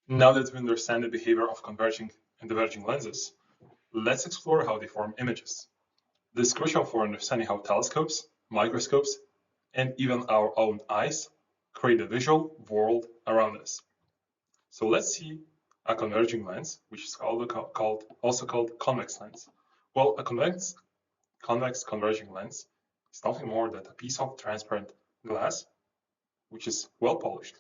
Now that we understand the behavior of converging and diverging lenses, let's explore how they form images. This is crucial for understanding how telescopes, microscopes, and even our own eyes create a visual world around us. So let's see a converging lens, which is also called convex lens. Well, a convex converging lens is nothing more than a piece of transparent glass, which is well polished.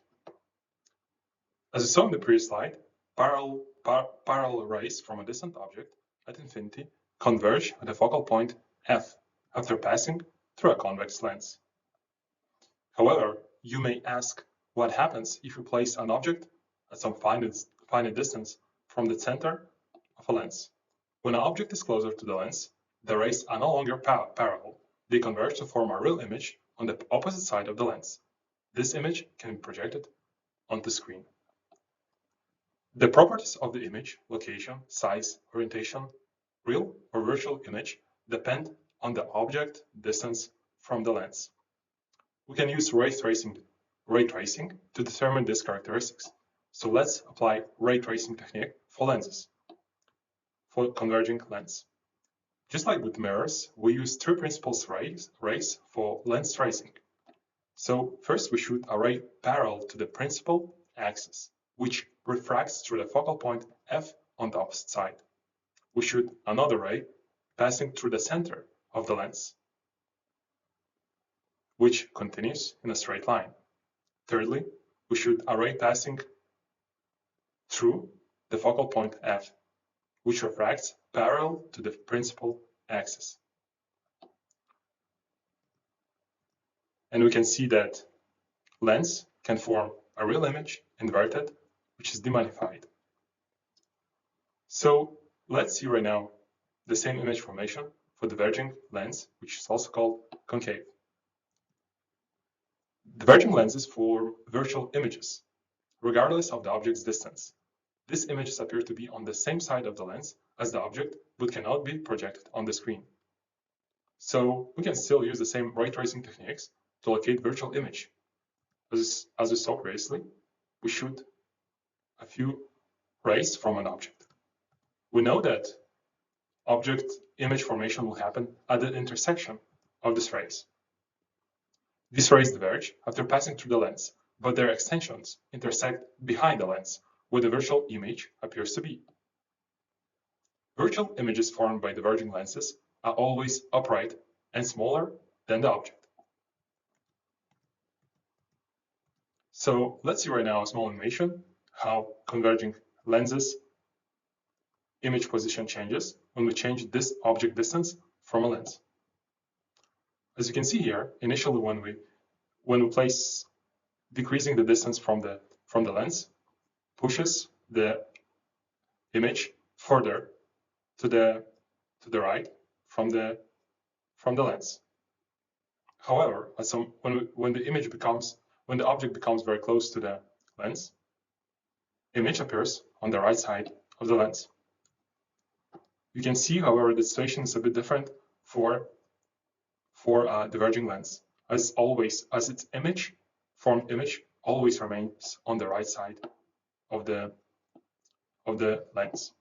As we saw in the previous slide, parallel rays from a distant object at infinity converge at a focal point f after passing through a convex lens. However, you may ask what happens if you place an object at some finite distance from the center of a lens. When an object is closer to the lens, the rays are no longer parallel. They converge to form a real image on the opposite side of the lens. This image can be projected onto the screen. The properties of the image, location, size, orientation, real or virtual image, depend on the object distance from the lens. We can use ray tracing to determine these characteristics. So let's apply ray tracing technique for lenses, for converging lens. Just like with mirrors, we use three principal rays for lens tracing. So first we shoot a ray parallel to the principal axis, which refracts through the focal point f on the opposite side. We shoot another ray passing through the center of the lens, which continues in a straight line. Thirdly, we shoot a ray passing through the focal point f, which refracts parallel to the principal axis. And we can see that lens can form a real image inverted, which is demagnified. So let's see right now the same image formation for diverging lens, which is also called concave. Diverging lenses form virtual images, regardless of the object's distance. These images appear to be on the same side of the lens as the object, but cannot be projected on the screen. So we can still use the same ray tracing techniques to locate virtual image. As we saw previously, we shoot a few rays from an object. We know that object image formation will happen at the intersection of these rays. These rays diverge after passing through the lens, but their extensions intersect behind the lens, where the virtual image appears to be. Virtual images formed by diverging lenses are always upright and smaller than the object. So let's see right now a small animation how converging lenses image position changes when we change this object distance from a lens. As you can see here, initially when we place decreasing the distance from the lens pushes the image further to the right from the lens. However, when the object becomes very close to the lens, image appears on the right side of the lens. You can see, however, the situation is a bit different for a diverging lens, as its formed image always remains on the right side of the lens.